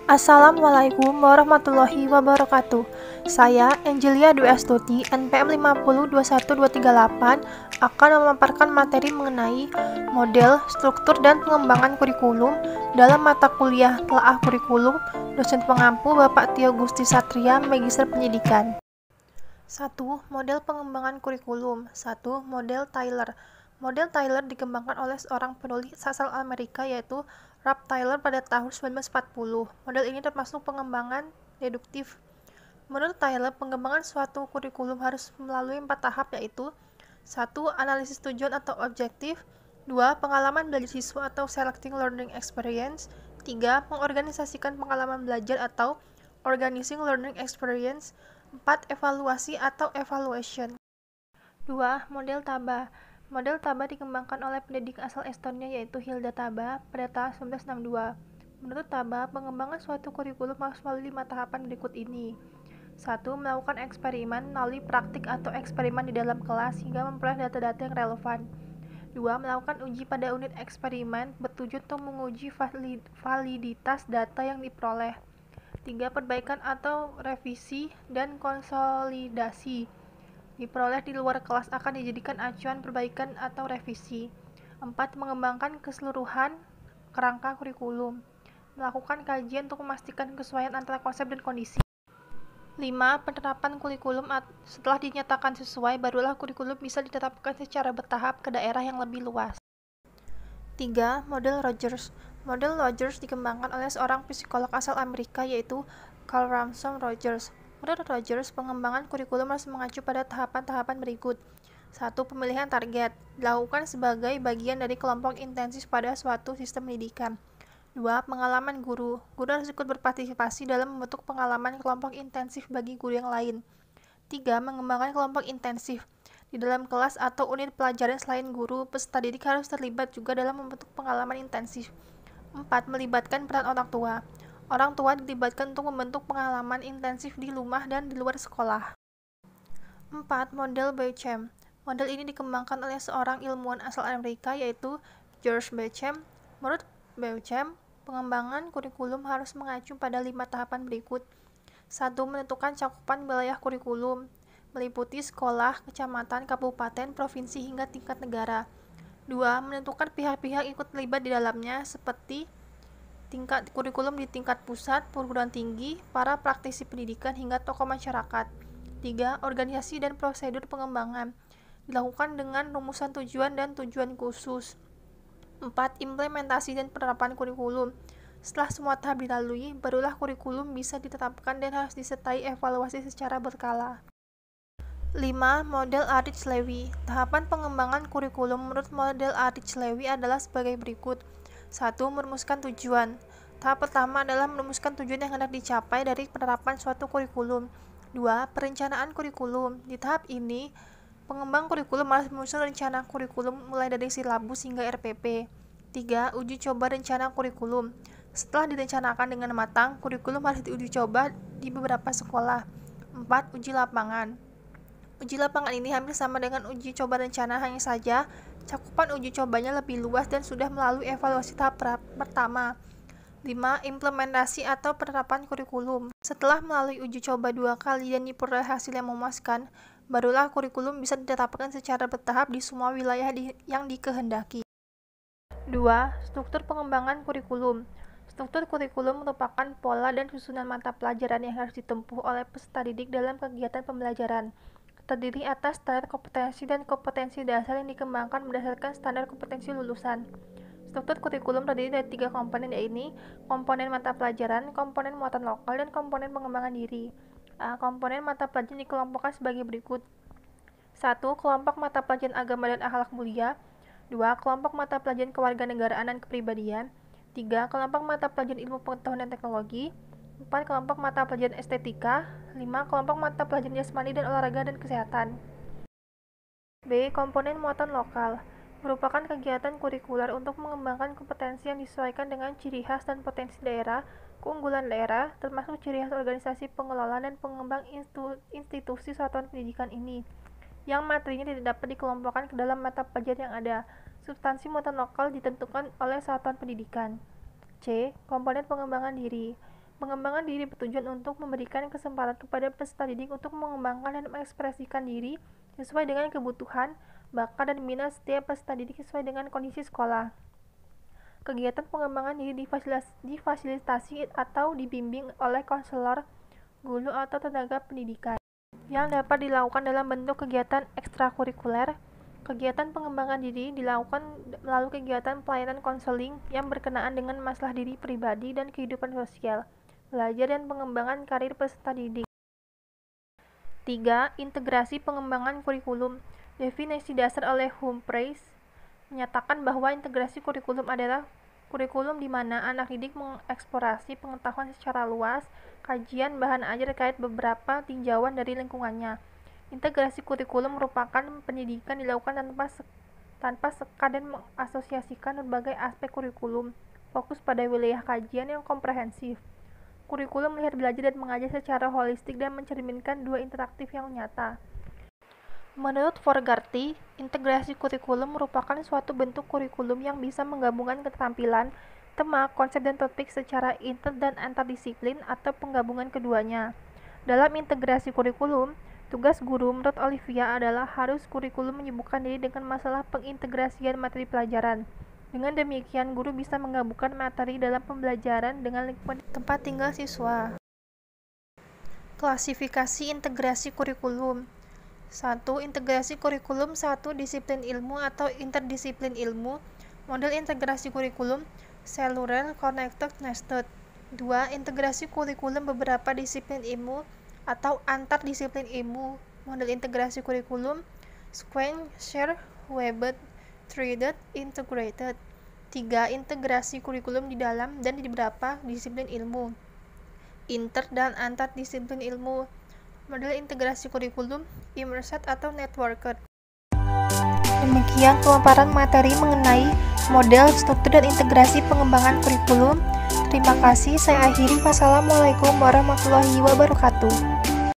Assalamualaikum warahmatullahi wabarakatuh. Saya Angelia Dwi Astuti, NPM 5021238, akan memaparkan materi mengenai model, struktur, dan pengembangan kurikulum dalam mata kuliah Telaah Kurikulum. Dosen pengampu Bapak Tio Gusti Satria, Magister Pendidikan. 1. Model pengembangan kurikulum. 1. Model Tyler. Model Tyler dikembangkan oleh seorang penulis asal Amerika yaitu Ralph Tyler pada tahun 1940. Model ini termasuk pengembangan deduktif. Menurut Tyler, pengembangan suatu kurikulum harus melalui 4 tahap yaitu 1. Analisis tujuan atau objektif. 2. Pengalaman belajar siswa atau selecting learning experience. 3. Mengorganisasikan pengalaman belajar atau organizing learning experience. 4. Evaluasi atau evaluation. 2. Model Taba. Model Taba dikembangkan oleh pendidik asal Estonia yaitu Hilda Taba pada tahun 1962. Menurut Taba, pengembangan suatu kurikulum harus melalui 5 tahapan berikut ini. 1. Melakukan eksperimen melalui praktik atau eksperimen di dalam kelas hingga memperoleh data-data yang relevan. 2. Melakukan uji pada unit eksperimen bertujuan untuk menguji validitas data yang diperoleh. 3. Perbaikan atau revisi dan konsolidasi diperoleh di luar kelas akan dijadikan acuan perbaikan atau revisi. 4. Mengembangkan keseluruhan kerangka kurikulum. Melakukan kajian untuk memastikan kesesuaian antara konsep dan kondisi. 5. Penerapan kurikulum. Setelah dinyatakan sesuai, barulah kurikulum bisa ditetapkan secara bertahap ke daerah yang lebih luas. 3. Model Rogers. Model Rogers dikembangkan oleh seorang psikolog asal Amerika yaitu Carl Ramson Rogers. Menurut Rogers, pengembangan kurikulum harus mengacu pada tahapan-tahapan berikut. 1. Pemilihan target dilakukan sebagai bagian dari kelompok intensif pada suatu sistem pendidikan. 2. Pengalaman guru. Guru harus ikut berpartisipasi dalam membentuk pengalaman kelompok intensif bagi guru yang lain. 3. Mengembangkan kelompok intensif. Di dalam kelas atau unit pelajaran selain guru, peserta didik harus terlibat juga dalam membentuk pengalaman intensif. 4. Melibatkan peran orang tua. Orang tua dilibatkan untuk membentuk pengalaman intensif di rumah dan di luar sekolah. 4. Model Beauchamp. Model ini dikembangkan oleh seorang ilmuwan asal Amerika yaitu George Beauchamp. Menurut Beauchamp, pengembangan kurikulum harus mengacu pada 5 tahapan berikut. 1. Menentukan cakupan wilayah kurikulum, meliputi sekolah, kecamatan, kabupaten, provinsi, hingga tingkat negara. 2. Menentukan pihak-pihak ikut terlibat di dalamnya seperti tingkat kurikulum di tingkat pusat, perguruan tinggi, para praktisi pendidikan, hingga tokoh masyarakat. 3. Organisasi dan prosedur pengembangan dilakukan dengan rumusan tujuan dan tujuan khusus. 4. Implementasi dan penerapan kurikulum. Setelah semua tahap dilalui, barulah kurikulum bisa ditetapkan dan harus disertai evaluasi secara berkala. 5. Model Ahrich-Lewy. Tahapan pengembangan kurikulum menurut model Ahrich-Lewy adalah sebagai berikut. 1. Merumuskan tujuan. Tahap pertama adalah merumuskan tujuan yang hendak dicapai dari penerapan suatu kurikulum. 2. Perencanaan kurikulum. Di tahap ini, pengembang kurikulum harus menyusun rencana kurikulum mulai dari silabus hingga RPP. 3. Uji coba rencana kurikulum. Setelah direncanakan dengan matang, kurikulum harus diuji coba di beberapa sekolah. 4. Uji lapangan. Uji lapangan ini hampir sama dengan uji coba rencana, hanya saja cakupan uji cobanya lebih luas dan sudah melalui evaluasi tahap pertama. 5. Implementasi atau penerapan kurikulum. Setelah melalui uji coba 2 kali dan diperoleh hasil yang memuaskan, barulah kurikulum bisa ditetapkan secara bertahap di semua wilayah yang dikehendaki. 2. Struktur pengembangan kurikulum. Struktur kurikulum merupakan pola dan susunan mata pelajaran yang harus ditempuh oleh peserta didik dalam kegiatan pembelajaran. Terdiri atas standar kompetensi dan kompetensi dasar yang dikembangkan berdasarkan standar kompetensi lulusan. Struktur kurikulum terdiri dari 3 komponen yaitu komponen mata pelajaran, komponen muatan lokal, dan komponen pengembangan diri. Komponen mata pelajaran dikelompokkan sebagai berikut. 1. Kelompok mata pelajaran agama dan akhlak mulia. 2. Kelompok mata pelajaran kewarganegaraan dan kepribadian. 3. Kelompok mata pelajaran ilmu pengetahuan dan teknologi. 4. Kelompok mata pelajaran estetika. 5. Kelompok mata pelajaran jasmani dan olahraga dan kesehatan. B. Komponen muatan lokal. Merupakan kegiatan kurikuler untuk mengembangkan kompetensi yang disesuaikan dengan ciri khas dan potensi daerah, keunggulan daerah, termasuk ciri khas organisasi pengelola dan pengembang institusi satuan pendidikan ini, yang materinya tidak dapat dikelompokkan ke dalam mata pelajaran yang ada. Substansi muatan lokal ditentukan oleh satuan pendidikan. C. Komponen pengembangan diri. Pengembangan diri bertujuan untuk memberikan kesempatan kepada peserta didik untuk mengembangkan dan mengekspresikan diri sesuai dengan kebutuhan, bakat, dan minat setiap peserta didik sesuai dengan kondisi sekolah. Kegiatan pengembangan diri difasilitasi atau dibimbing oleh konselor, guru, atau tenaga pendidikan yang dapat dilakukan dalam bentuk kegiatan ekstrakurikuler. Kegiatan pengembangan diri dilakukan melalui kegiatan pelayanan konseling yang berkenaan dengan masalah diri pribadi dan kehidupan sosial, belajar dan pengembangan karir peserta didik. 3. Integrasi pengembangan kurikulum. Definisi dasar oleh Humphreys menyatakan bahwa integrasi kurikulum adalah kurikulum di mana anak didik mengeksplorasi pengetahuan secara luas, kajian bahan ajar terkait beberapa tinjauan dari lingkungannya. Integrasi kurikulum merupakan pendidikan dilakukan tanpa sekat dan mengasosiasikan berbagai aspek kurikulum, fokus pada wilayah kajian yang komprehensif. Kurikulum melihat belajar dan mengajar secara holistik dan mencerminkan dua interaktif yang nyata. Menurut Fogarty, integrasi kurikulum merupakan suatu bentuk kurikulum yang bisa menggabungkan keterampilan, tema, konsep, dan topik secara inter- dan antardisiplin atau penggabungan keduanya. Dalam integrasi kurikulum, tugas guru menurut Olivia adalah harus kurikulum menyibukkan diri dengan masalah pengintegrasian materi pelajaran. Dengan demikian, guru bisa menggabungkan materi dalam pembelajaran dengan lingkungan tempat tinggal siswa. Klasifikasi integrasi kurikulum. 1. Integrasi kurikulum 1. Disiplin ilmu atau interdisiplin ilmu. Model integrasi kurikulum Cellular Connected Nested. 2. Integrasi kurikulum beberapa disiplin ilmu atau antardisiplin ilmu. Model integrasi kurikulum Sequential Webbed Threaded Integrated. 3. Integrasi kurikulum di dalam dan di beberapa disiplin ilmu, inter dan antardisiplin ilmu. Model integrasi kurikulum immersed atau networked. Demikian pemaparan materi mengenai model, struktur, dan integrasi pengembangan kurikulum. Terima kasih, saya akhiri. Wassalamualaikum warahmatullahi wabarakatuh.